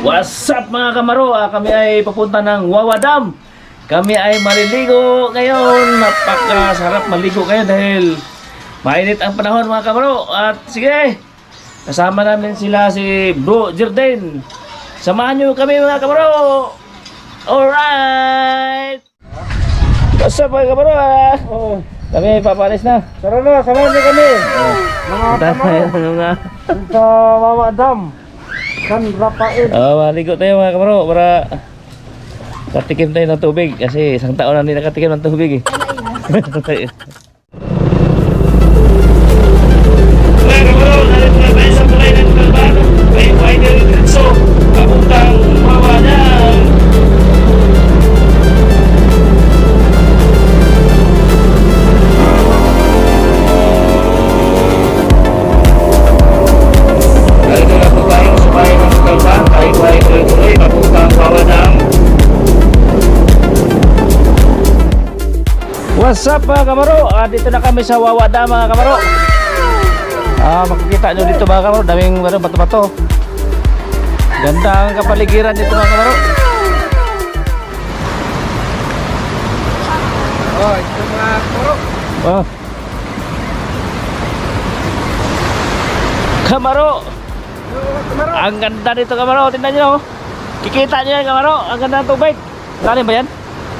What's up mga kamaro? Kami ay papunta ng Wawa Dam. Kami ay maliligo ngayon. Napakasarap maligo kayo dahil mainit ang panahon mga kamaro. At sige, kasama namin sila si Bro Jerden. Samahan nyo kami mga kamaro. Alright. What's up mga kamaro? Kami papalis na. Tara na, samahan niyo kami. Mga kamaro. Sa Wawa Dam. San Rafael. Maligo tayo mga kamaro para katikim tayo ng tubig kasi isang taon na hindi nakatikim ng tubig eh. Mga kamaro, nalit na tayo sa tulay ng Kalbano. May wider so papuntang Wawa Dam. What's up mga kamaro? Dito na kami sa Wawa Dam mga kamaro. Makikita nyo dito mga kamaro, daming bato-bato. Ganda ang kapaligiran dito mga kamaro. Ito mga kamaro. Kamaro, ang ganda dito kamaro, tingnan nyo. Kikita nyo yan kamaro, ang ganda ng tubig. Lalim ba yan?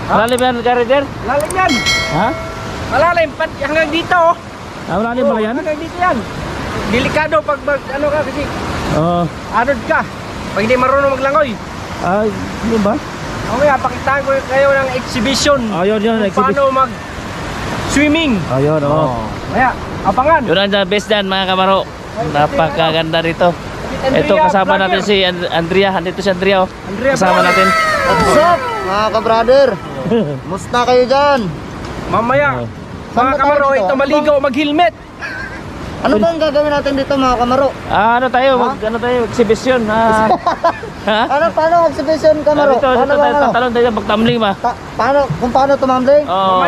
Malalim ba yan, Rider? Malalim yan. Ha? Malalim, hanggang dito. Malalim pala yan? Hanggang dito yan. Delikado pag ano ka kasi. Anod ka. Pag hindi marunong maglangoy. Ano ba? Okay, pakitaan ko kayo ng exhibition. Yun, exhibition. Paano mag swimming. Ayun, Kaya, abangan. Yun ang the best dyan mga kamaro. Napakaganda rito. Ito kasama natin si Andrea. Andito si Andrea. Kasama natin. What's up mga ka-brother? Musta kayo dyan? Mamaya, Saan mga ba tayo kamaro, dito? ito maligaw mag-helmet. Ano ba ang gagawin natin dito mga kamaro? Ano tayo, exhibition. Ha? Paano exhibition kamaro? Dito, Paano bang ano? tatalon tayo magtamling ba? Kung paano tumambling? Oo.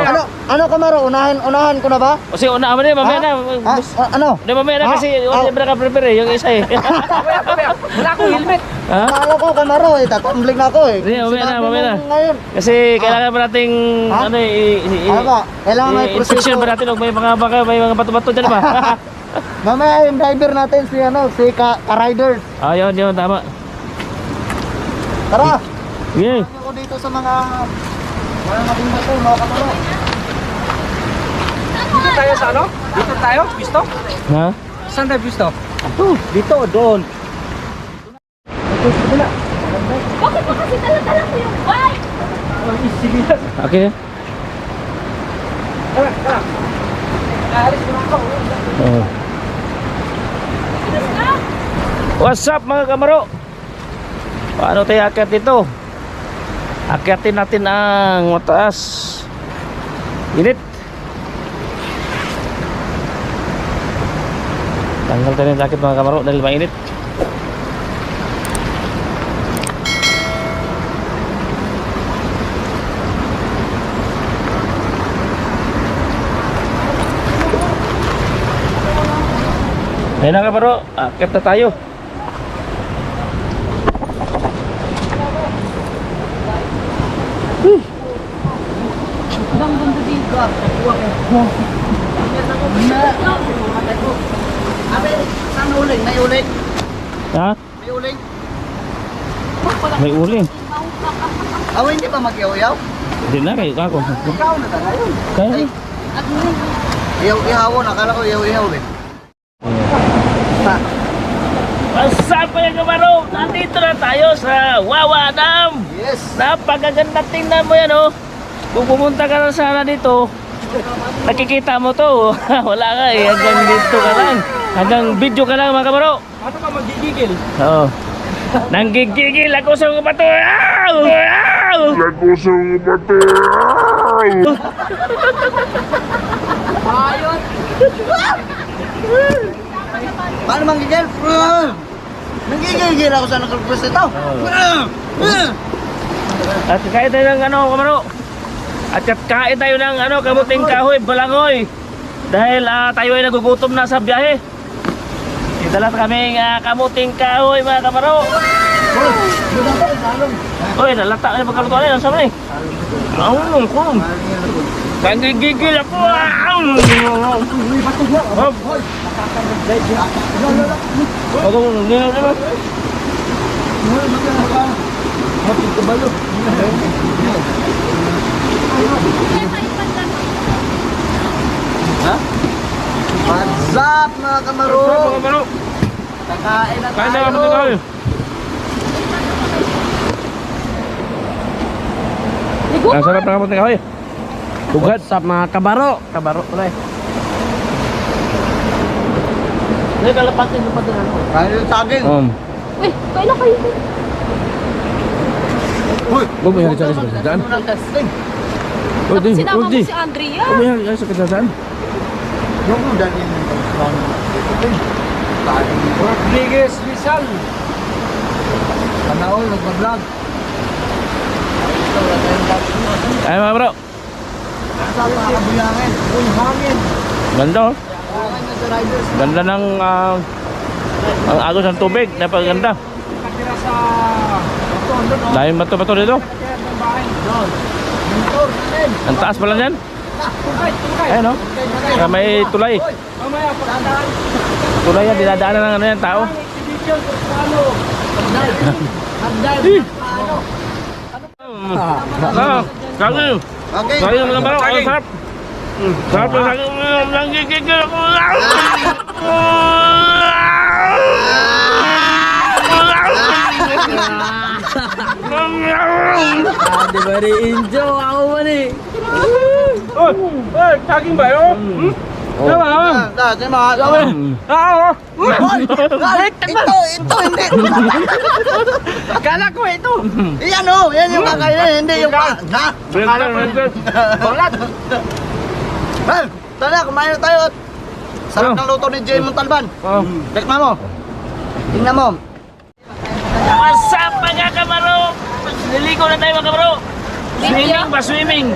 Ano kamaro? Unahan ko na ba? Kasi una mo na, mamaya na. Ano? Hindi, mamaya na kasi wala ka prepare yung isa eh. Mamaya, wala akong helmet. Ha? Akala ko kamaro tatumbling na ako eh. Hindi, mamaya na, Sinabi mamaya na. mo ngayon. Kasi kailangan ba nating ano Ano ba? Kailangan may instruction ba natin o may mga bato-bato dyan ba? Mamaya yung driver natin si ka-rider. Yun, tama. Tara! Sige. Ako dito sa mga maging bato mga kamaro. Dito tayo sa ano? Dito tayo? Gusto? Ha? Saan tayo gusto? Dito, doon. Bakit ba kasi tala-tala ko yung bike? Okay. Tara. Aalis mo ako. What's up mga kamaro? Paano tayo akyat dito? Akyatin natin ang mataas. Init. Tanggal tayo ng jacket mga kamaro dahil mainit. Ayun na kamaro, akyat na tayo. Ang ganda dito. Saan uling? May uling? Ha? May uling? May uling. Hindi ba mag-iyaw-iyaw? Hindi na kayo kako. Ikaw na talaga yun. Kaya? Iyaw-iyaw, nakala ko iyaw-iyaw eh. What's up mga kamaro? Nandito na tayo sa Wawa Dam. Yes! Napakaganda, tingnan mo yan oh. Kung pumunta ka na sana dito, nakikita mo to. Wala ka eh, hanggang dito ka lang. Hanggang video ka lang mga kamaro. Ano ka magigigil? Oo. Nanggigigil ako sa mga bato. Ako sa mga bato. Ayun! Paano manggigil? Nanggigil ako sa nag-request ito. At kaya tayo ng ano kamaro. At kain tayo ng ano, kamuting kahoy, balangoy. Dahil tayo ay nagugutom na sa biyahe. Dala kaming kamuting kahoy mga kamaro. Uy, nalata na pagkalutuan na. Saan na eh? Ang kulong. Gigigil ako. What's up mga kamaro? Kakain na Kain na tayo. kami tayo. Ang sarap na kamuting kahoy. Tugad. What's up mga kabaro? Kabaro pala eh. Kalapatin mo pa doon ano? Kain yung saging. Uy, kailan kayo? Uy! Huwag mo yung sa kadadaan. Sinama mo si Andrea. Huwag mo yung sa kadadaan. Yung udan yun. Rodriguez Rizal. Panahon, nagpa-vlog. Ay mga bro. Sabi mga kabuyangin. Uy, hangin. Ganda oh. Hangin na sa riders. Ganda ng ang agos ng tubig. Napakaganda. Nakatira sa Tondo, no? Dahil bato-bato dito. Kaya ng bahay. Doon. Motor natin. Ang taas pala dyan. Tugay. Ayun oh. Kaya may tulay. Mamaya, pagkadaan. Tulay yan. Dinadaanan ng ano yan tao. Exhibition, paano? Hagdan. Ano? Saging. Okay. Saging mga bro. Ang sarap. Sarap ng saging. Nanggigigil ako. Di ba rin injo? Ako man eh. Saging ba yun? Tama ba? Dati mga... Oo. Ito, hindi. Akala ko ito. Yan o, yan yung kakainin, hindi yung pa... Na! Balat. Well, tara, kumain na tayo. Sarap ng luto ni Jay Montalban. Tikman mo. Tingnan mo. What's up mga kamaro? Niligo na tayo mga kamaro. Swimming ba swimming?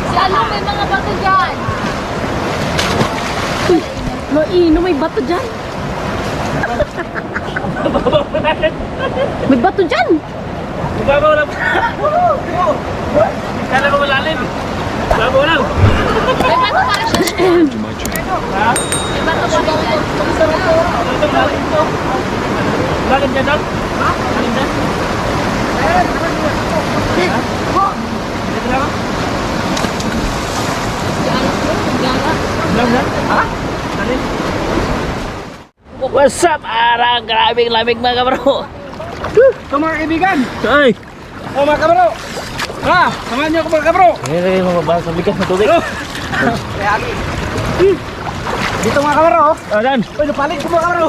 Si ano, may mga bato dyan. Uy, maino, may bato dyan. May bato dyan. Babaw lang. Kala ko malalim. Babaw lang. May bato para siya. Ha? May bato para siya. Lalim dyan daw? Ha? Lalim dyan? Lalim dyan? Ha? Lalim? What's up? Arang grabing lamig mga kabro. Ito mga kaibigan. Ay! O mga kabaro. Samahan niyo ako mga kabaro. Ngayon mga babas sa bigas na tubig. Dito mga kabaro. Oh, dan. Uy, napalit ko mga kabaro.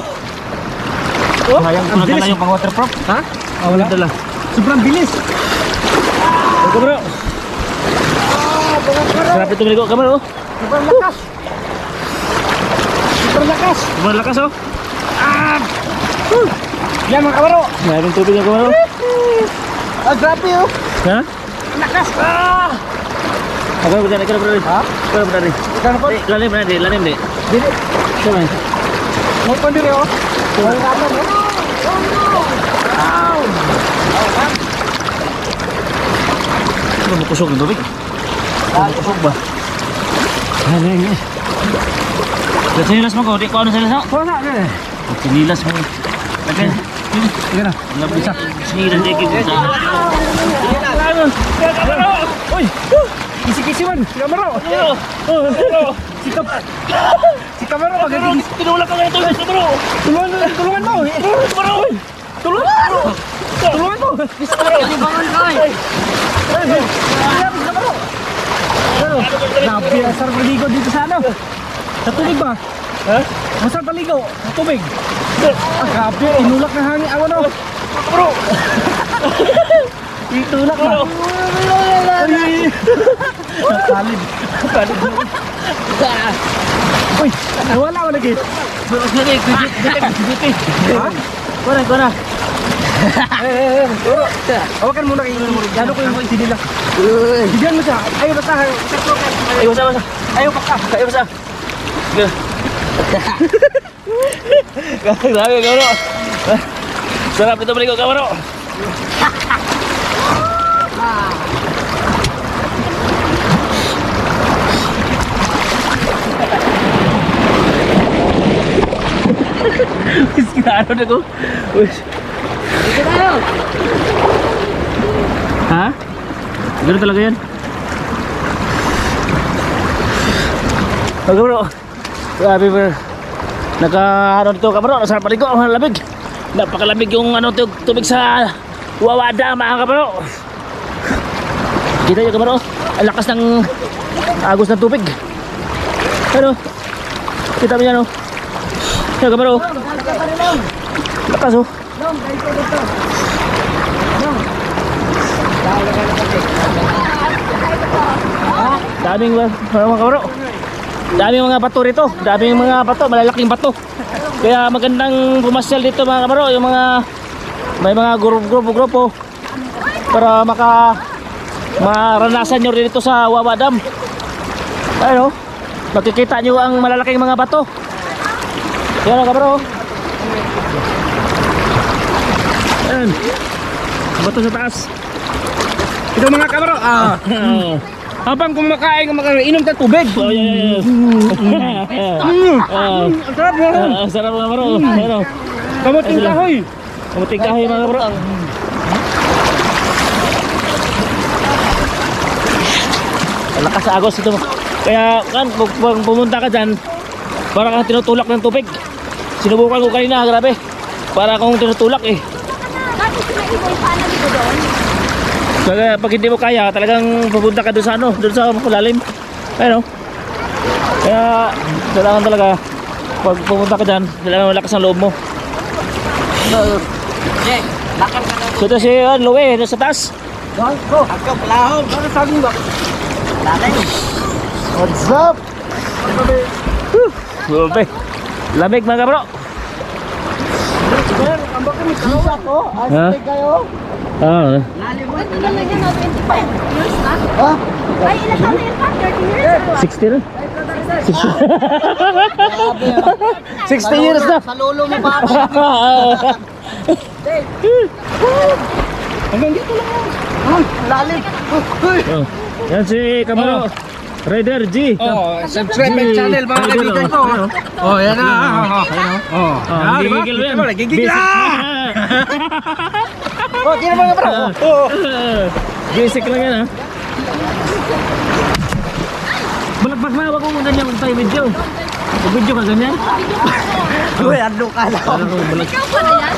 Sayang ko na yung pang waterproof. Ha? Wala. Dala. Sobrang bilis. Oh, kabro. Sarap ito maligo kabro. Sobrang lakas. Sobrang lakas. Sobrang lakas oh. Yan mga kabaro. Mayroong tubig na kabro. Ah, grabe oh. Ha? Lakas. Ako na dyan, ikaw na bro. Ha? Ikaw na bro. Ikaw na po. Lalim na di, lalim di. Dili. Sama. Mo pa diri oh. Wala ka mo. Ano mo kusog ng tubig? Ano kusog ba? Ay. Sinilas mo ko, di ko ano sinilas mo? Wala na. Sinilas mo. Okay. Sige na. Alam bisa. Sinilas di kita. Uy. Kisi-kisi man. Si Kamaro. Si Kamaro magaling. Tinulak ka ngayon tubig, bro. Tulungan mo. Tulungan mo. Tulungan mo. Libangan ka eh. Grabe, ang sarap maligo dito sa ano? Sa tubig ba? Ha? Ang sarap maligo sa tubig. Grabe, inulak na hangin. Awan o. Bro. Itulak ba? Nakalib. Uy, wala ko lagi. Ha? Kuana. Turo. Hawakan muna kayo. Gano ko yung sinila. Bigyan mo siya. Ayaw basta. Ayo sa. Ayaw pa ka. Ayo sa. Sige. Grabe kamaro. Sarap ito maligo kamaro. Wis kinano na ko. Wis. Ha? Ganun talaga yan. Kamaro. Grabe bro. Naka dito kamaro, nasa paligo, ang lamig. Napakalamig yung tubig sa Wawada mga kamaro. Kita niyo kamaro, ang lakas ng agos ng tubig. Ano? Kita mo yan, no? Yan kamaro. Lakas, oh. Daming mga kamaro. Daming mga bato rito. Daming mga bato, malalaking bato. Kaya magandang pumasyal dito mga kamaro, yung mga may mga grupo para maranasan nyo rin dito sa Wawa Dam. Ayun, makikita nyo ang malalaking mga bato. Yan mga kamaro. Ayan, bato sa taas. Ito mga kamaro, habang kumakain, inom tayo tubig. Oh, yeah. Ang sarap mo. Ang sarap mga kamaro. Ano? Kamuting kahoy. Kamuting kahoy mga kamaro. Ang lakas sa agos ito. Kaya kan, pag pumunta ka dyan, para kang tinutulak ng tubig. Sinubukan ko kanina, grabe. Para akong tinutulak eh. Bakit sila iba yung paano dito doon? Kaya pag hindi mo kaya, talagang pupunta ka doon sa ano, doon sa malalim. Ayun, kaya kailangan talaga pag pumunta ka dyan, kailangan malakas ang loob mo. So ito si Louie, nasa taas. Go. Ako palahon. Bakit sabi mo ba? What's up? Grabe. Lamig mga bro. Ang baka may kahoy ako. Ha? Kayo? Ah. Ito na lang yan, 25 years na. Ha? Ay, ilan taon na yun pa? 30 years? 60 na. 60 years na. Sa lolo mo ba? Hanggang dito lang yan. Lalim. Uy. Oh. Yan si Camaro. Rider G. Subscribe my channel mga kaibigan ko. Yan na. Gigigil mo yan. Gigigil na. Kira mga bro. Basic lang yan ha. Balagpag na, wag mo ganyan tayo video. Video ka ganyan. Uy, ano ka lang? Ikaw pa na yan?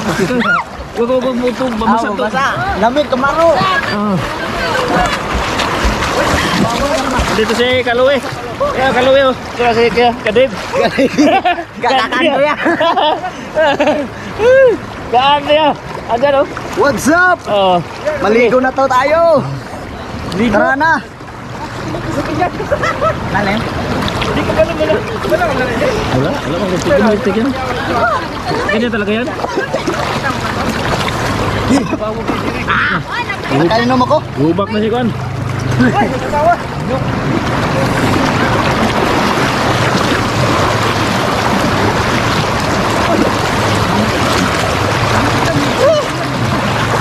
Wag mo itong babasa to. Lamig kamaro. Dito si Kaluwe. Kaya Kaluwe oh. Kaya si Kadib. Kakakano yan. Gaan niya. Andyan oh. What's up? Oh. Maligo na to tayo. Tara na. Lalim. Wala kang tigil. Ganyan talaga yan. Kainom ako. Hubak na si Kwan.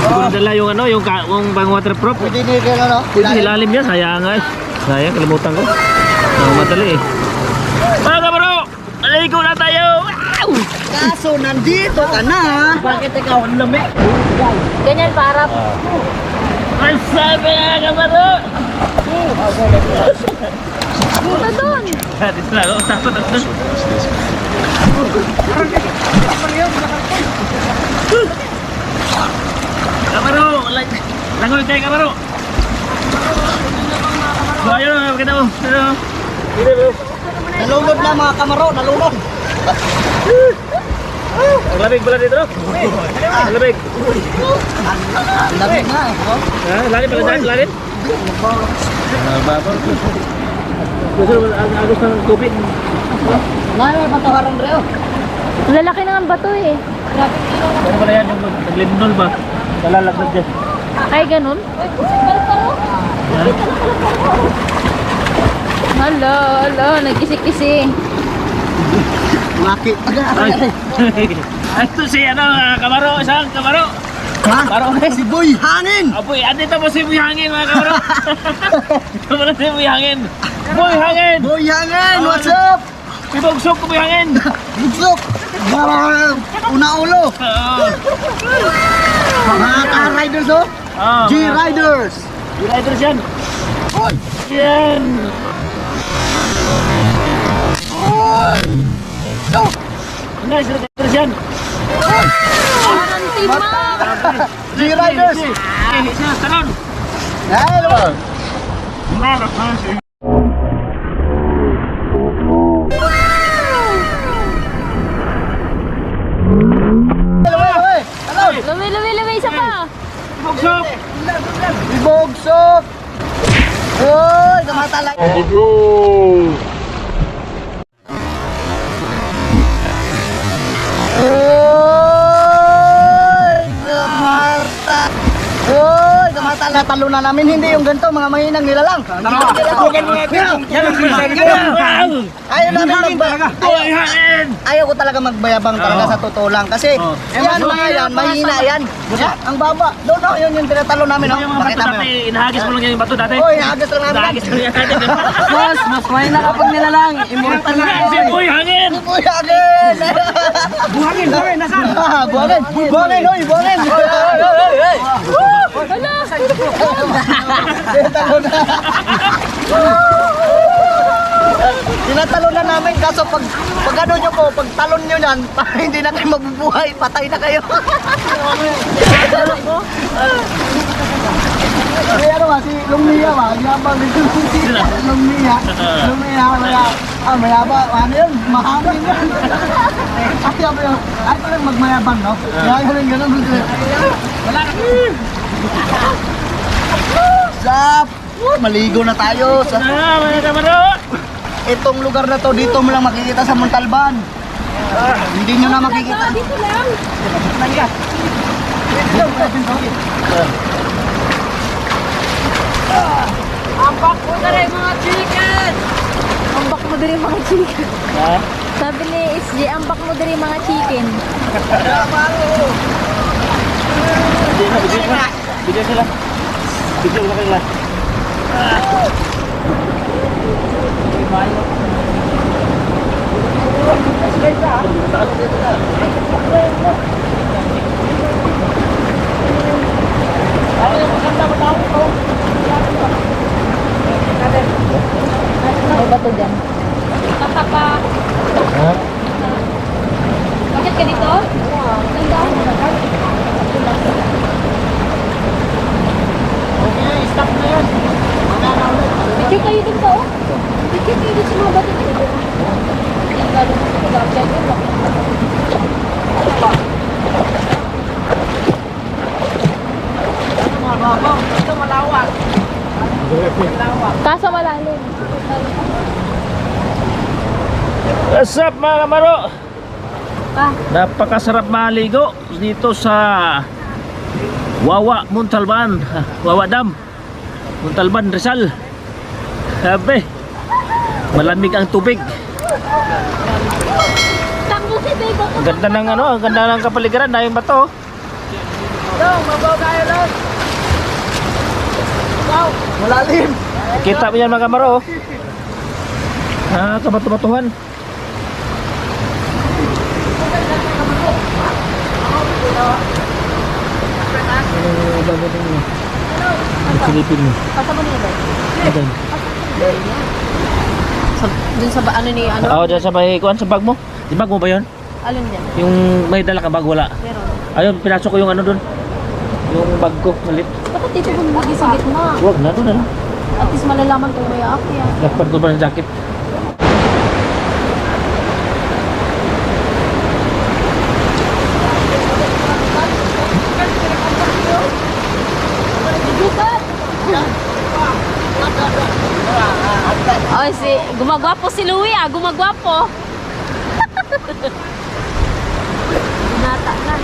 Kung dala yung ano, yung pang waterproof. Pwede ni kayo no? Ilalim yan, sayang nga eh. Sayang, kalimutan ko. Madali eh. Mga kabaro, aligo na tayo! Wow! Kaso nandito ka na. Bakit ikaw ang lamig? Ganyan para. Ang sabi nga kabaro! Punta doon. Dito na ako, takot ako. Kabaro, langoy tayo kabaro! So ayun, maganda mo. Nalunod na mga kamaro, nalunod. Ang lamig pala dito. Ang lamig. Ang lamig na eh. Oh. Lalim pala dyan, lalim. Gusto mo ang agos ng tubig. Ngayon, patawaran reo. Lalaki na ang bato eh. Grabe. Ano pala yan, yung naglindol ba? Nalalaglag dyan. Ay, ganun? Hala, nagkisi-kisi. Laki. Ay, ito si ano, Kamaro, isang Kamaro. Ha? Kamaro, Si Boy Hangin. Apoy, andito po si Boy Hangin, mga Kamaro. Ito pala si Boy Hangin. Boy Hangin! Boy Hangin, what's up? Ibagsok ko Boy Hangin. Bugsok. Una-ulo. Mga ka-riders oh. G-Riders. G-Riders yan. Yan. Nice, G-Riders yan. Parang timang. G-Riders. Isa, talon. Hello. Hello. Luwi, isa pa. Ibagsok. Ibogsok. Oy, tumatalay. Natalo na namin, hindi yung ganito, mga mahinang nila lang. Huwag mo natin. Yan ang sinasabi. Ayaw namin Boy Hangin. ayaw ko talaga magbayabang talaga sa totoo lang. Kasi yan, mga yan, mahina yan. Ang baba. Doon ako, yun yung tinatalo namin. Yung mga bato Pakita mo dati, yun. inahagis mo lang yung bato dati. Oy, hagas lang namin. Inahagis mo lang yan dati. Mas mahina kapag nila lang. Immortal na. Si Boy Hangin. Uy, hagin! Buhangin, nasaan? Buhangin! Buhangin, oy, buhangin! Tinatalo na. Tinatalo na namin kaso pag ano nyo po, pag talon nyo yan, hindi na kayo mabubuhay, patay na kayo. Kaya ano ba, si Lumia ba, yabang dito si Lumia, mayabang, ano yun, mahangin yun. Kasi ako yun, ayaw ko lang magmayabang, no? Kaya ko lang ganun. Wala na. Zap! Maligo na tayo sa Mga Kamaro. itong lugar na to. Dito mo lang makikita sa Montalban. Hindi nyo na makikita. Dito lang. Ambak mo na rin mga chicken. Ambak mo na rin mga chicken. Ha? Sabi ni SG, ambak mo na rin mga chicken. Video sila. Video na kanila. May bato dyan. Tatapa. Ha? Bakit ka dito? Ganda. Stop na yan. Picture kayo dito, oh. Picture kayo dito sa mga bato dito. Yung gano'n mo sa pag-upside yun. Ito malawak. Kaso malalim. What's up mga Kamaro? Ah, Napakasarap maligo dito sa Wawa, Montalban. Wawa Dam, Montalban, Rizal. Sabi, malamig ang tubig. takbo si Bego. Ang ganda ng ano, ang ganda ng kapaligiran, dahil bato. Dong, mabaw tayo lang. Wow, malalim. Kita mo yan mga Kamaro. Kabato-batuhan. Silipin mo. Pasa mo nila. Ayan. Dun sa ano ni ano? Oo, dyan sa may kuwan, sa bag mo. Di bag mo ba yun? Alin dyan? Yung may dala ka bag, wala. Meron. Ayun, pinasok ko yung ano dun. Yung bag ko, malit. Bakit dito bumagi sa gitna? Huwag na, doon na lang. At least malalaman kung may aakyat. Dapat ko ba ng jacket? Ay, gumagwapo si Louie ah, gumagwapo. Binata na.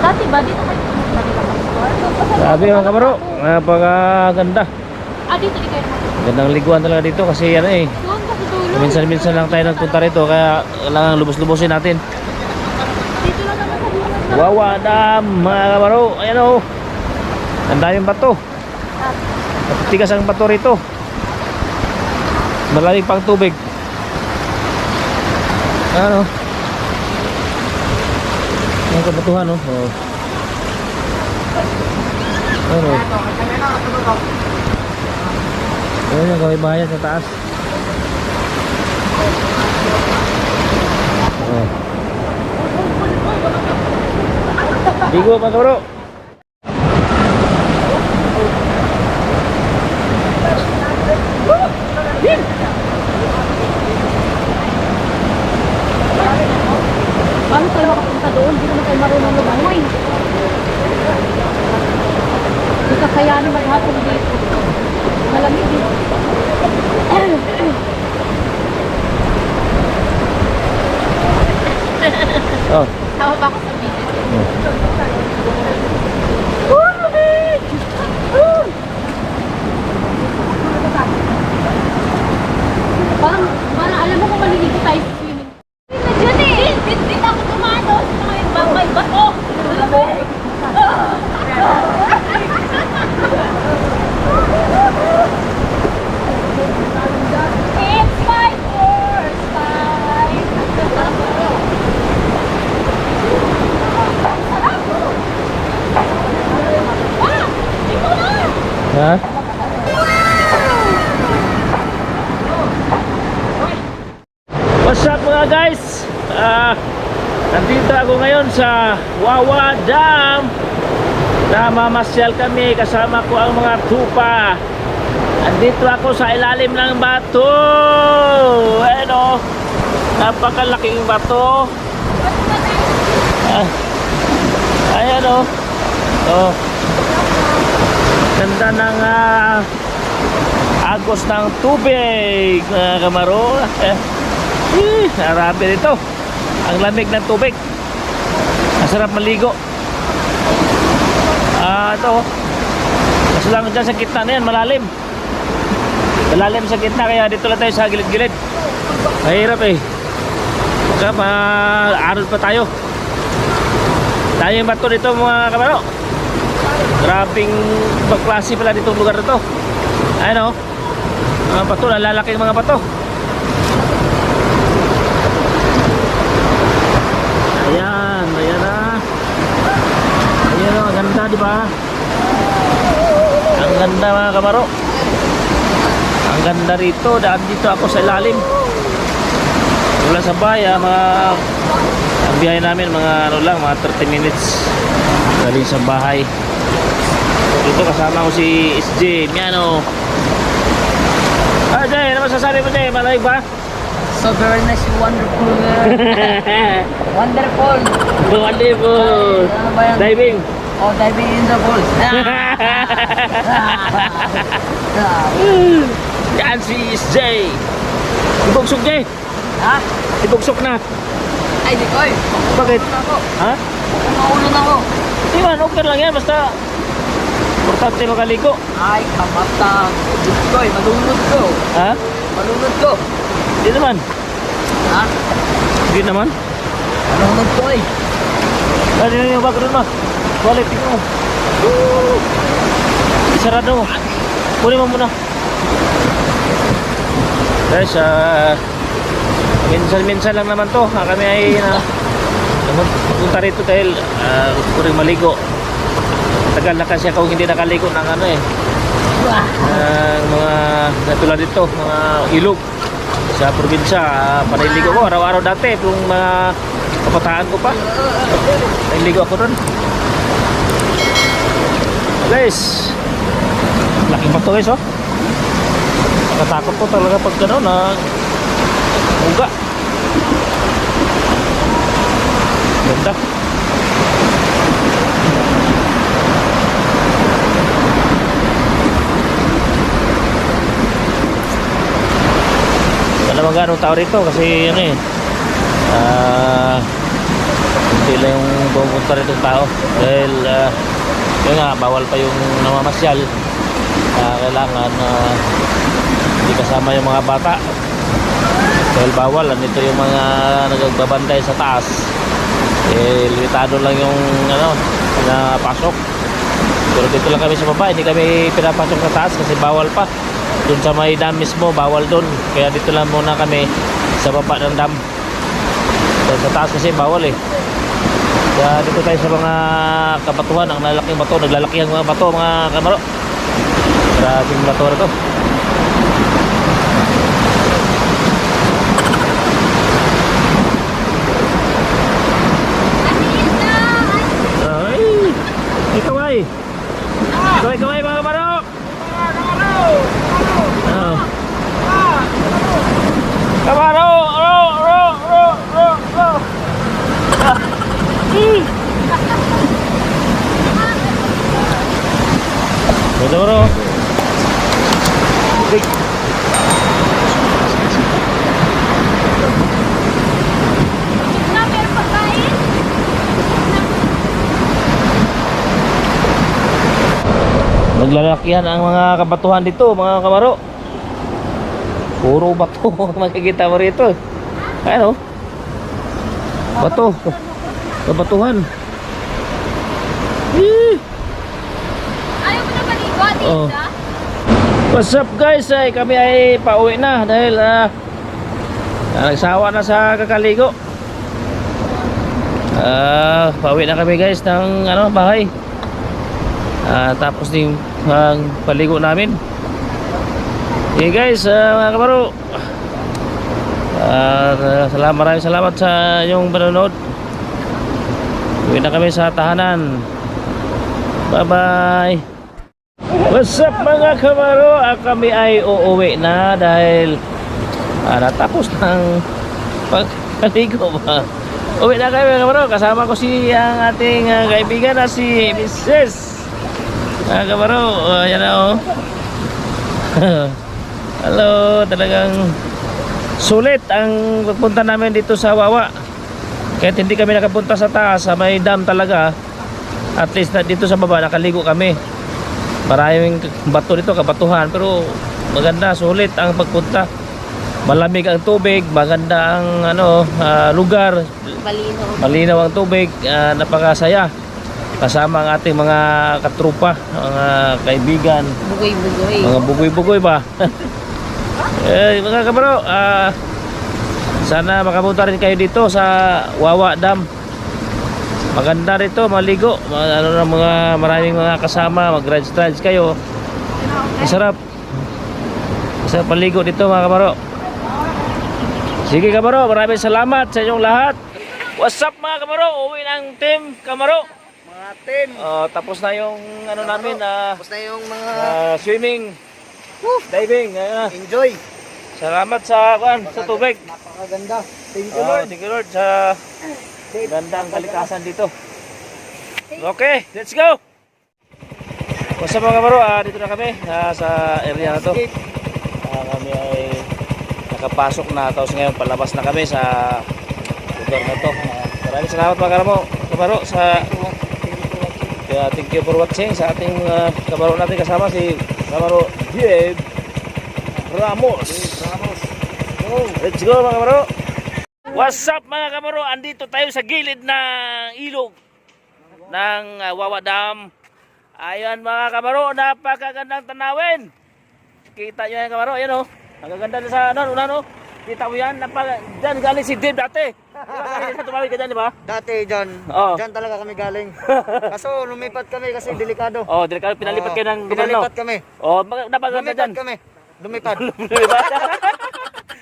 Dati ba dito kayo pumunta nila mag-store? Sabi mga kabaro, napakaganda. Dito di kayo mag-store. Gandang liguan talaga dito kasi ano eh. Doon ka sa dulo. Minsan-minsan lang tayo nagpunta rito kaya kailangan lubos-lubosin natin. Dito lang naman sa dulo. Wawa Dam mga kabaro. Ayan o. Ang daming bato. Tigas ang bato rito. Malamig pang tubig. Ano? Ang kabatuhan oh. Oh. Ano? Ayan yung kaway bahayan sa taas. Oh. Bigo mga kabaro. Paano tayo makapunta doon? Hindi naman tayo marunong lumangoy. Hindi kakayanin maghapon dito. Malamig dito. Oh. Tawa pa ako sa video. Parang alam mo kung maliligo tayo sa swimming. Diyan eh! Bit ako tumano sa mga may bato! It's my first time! Ito na! Ha? What's up mga guys? Nandito ako ngayon sa Wawa Dam. Namamasyal kami kasama ko ang mga tupa. Andito ako sa ilalim ng bato. Ayan o. Napakalaking bato. Ayan o. Oh. Ganda ng agos ng tubig mga kamaro. Marami dito. Ang lamig ng tubig. Masarap maligo. Ito. Kasi lang dyan sa gitna na yan, malalim. Malalim sa gitna, kaya dito lang tayo sa gilid-gilid. Mahirap eh. Baka ma-arod pa tayo. Tayo yung bato dito mga kamaro. Grabing pagklase pala dito lugar na to. Ayan o. Mga bato, lalalaking mga bato. Ayan, ayan na. Ayan o, ang ganda di ba? Ang ganda mga kamaro. Ang ganda rito. Daan dito ako sa ilalim. Mula sa baya, ang biyahe namin mga ano lang, mga 30 minutes galing sa bahay. Dito kasama ko si SJ Miano. Jay, ano masasabi mo Jay? Malamig ba? So very nice, wonderful. Wonderful. Wonderful. Ano ba yan? Diving. Oh, diving in the pool. Yan si SJ. Ibugsok Jay. Ha? Ibugsok na. Ay, di ko eh. Bakit? Maulon ako. Ha? Maulon ako. Di man, okay lang yan. Basta importante makaligo. Ay, kamatang. Di ko eh. Malunod ko. Ha? Malunod ko. Di naman. Ha? Di naman. Malunod ko eh. Ano yung background mo? Balik, tingnan mo. Sarado mo. Kunin mo muna. Guys, minsan-minsan lang naman to. Kami ay punta rito dahil gusto ko rin maligo. Tagal na kasi ako hindi nakaligo ng ano eh. Mga natulad dito, mga ilog sa probinsya. Paniligo ko araw-araw dati. Kung mga kapataan ko pa. Naligo ako doon. Guys, laki pa to guys oh. Nakatakot po talaga pag gano'n na uga. Ganda. Wala naman gano'ng tao rito kasi ano eh hindi lang yung pumunta rin itong tao dahil yun nga, bawal pa yung namamasyal. Kailangan hindi kasama yung mga bata dahil bawal. Nandito yung mga nagbabantay sa taas, limitado lang yung pinapasok. Pero dito lang kami sa baba, hindi kami pinapasok sa taas kasi bawal pa. Doon sa may dam mismo, bawal doon. Kaya dito lang muna kami sa baba ng dam. Dahil sa taas kasi bawal eh. Kaya dito tayo sa mga kabatuhan, ang lalaking bato, naglalaki ang mga bato, mga kamaro. Maraming bato na to. Ay, ikaw ay. Ikaw ay mga kamaro. Kamaro, Kamaro. Na, pero pagkain. Naglalakihan ang mga kabatuhan dito, mga kamaro. Puro bato makikita mo rito. Ano? Bato. Kabatuhan. Ayaw mo na maligo, Oh. Tita? What's up guys? Kami ay pauwi na dahil nagsawa na sa kakaligo. Pauwi na kami guys ng bahay. Tapos din ang paligo namin. Okay guys, mga kamaro. Maraming salamat sa inyong panonood. Uwi na kami sa tahanan. Bye bye. What's up mga kamaro? Kami ay uuwi na dahil natapos ng pagkaligo ba. Uwi na kami mga kamaro. Kasama ko ang ating kaibigan na si Mrs. Mga kamaro, yan na oh. Hello, talagang sulit ang pagpunta namin dito sa Wawa. Kahit hindi kami nakapunta sa taas, sa may dam talaga. At least dito sa baba nakaligo kami. Maraming bato dito, kabatuhan, pero maganda, sulit ang pagpunta. Malamig ang tubig, maganda ang lugar. Malinaw ang tubig, napakasaya. Kasama ang ating mga katrupa, mga kaibigan. Bugoy-bugoy. Mga bugoy-bugoy ba? Mga kabaro, sana makapunta rin kayo dito sa Wawa Dam. Maganda rito, maligo. Maraming mga kasama, mag-rides kayo. Masarap. Masarap maligo dito mga kabaro. Sige kabaro, maraming salamat sa inyong lahat. What's up mga kabaro? Uwi ng team Kamaro. Mga team. Tapos na yung namin, Tapos na yung mga swimming, diving. enjoy. Salamat sa tubig. Napakaganda. Thank you Lord. Thank you Lord sa gandang kalikasan dito. Okay, let's go. What's up mga kamaro? Dito na kami sa area na to. Kami ay nakapasok na, tapos ngayon palabas na kami sa lugar na to. Maraming salamat mga kamaro sa thank you for watching sa ating kamaro natin, kasama si Kamaro Dave Ramos. Let's go mga kamaro. What's up mga kamaro? Andito tayo sa gilid ng ilog ng Wawa Dam. Ayan mga kamaro, napakagandang tanawin. Kita nyo yan kamaro, ayan o. Nagaganda na sa no? Kita mo yan, dyan galing si Dave dati. Diba tumawid ka dyan, di ba? Dati dyan, Oh. dyan talaga kami galing. Kaso lumipat kami kasi delikado. Oh, delikado, pinalipat kayo ng Pinalipat kami. Oh, napaganda dyan. Lumipad kami. Lumipad. Lumipad.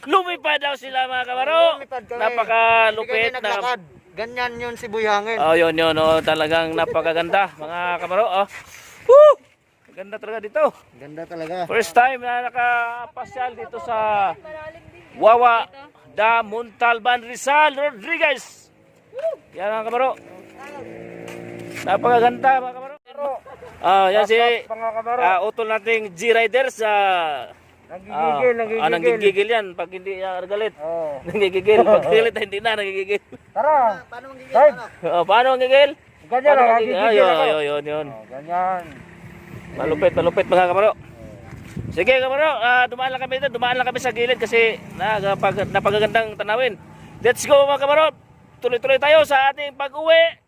Lumipad daw sila mga kamaro. Lumipad kami. Napakalupit Hindi kami naglakad. Ganyan yun si Buyangin. Oh, yun. Oh, talagang napakaganda mga kamaro. Oh. Woo! Ganda talaga dito. Ganda talaga. First time na nakapasyal dito sa Wawa Dam, Montalban, Rizal, Rodriguez. Yan mga kamaro. Napakaganda mga kamaro. Yan si utol nating G-Rider sa nanggigigil yan pag hindi galit. Oo. Nanggigigil. Pag galit, hindi na nanggigigil. Tara. Paano manggigil? Side. Ano? Paano manggigil? Ganyan lang, nagigigil ako. Yun. Ganyan. Malupit mga kamaro. Sige kamaro, dumaan lang kami sa gilid kasi napagagandang tanawin. Let's go mga kamaro. Tuloy-tuloy tayo sa ating pag-uwi.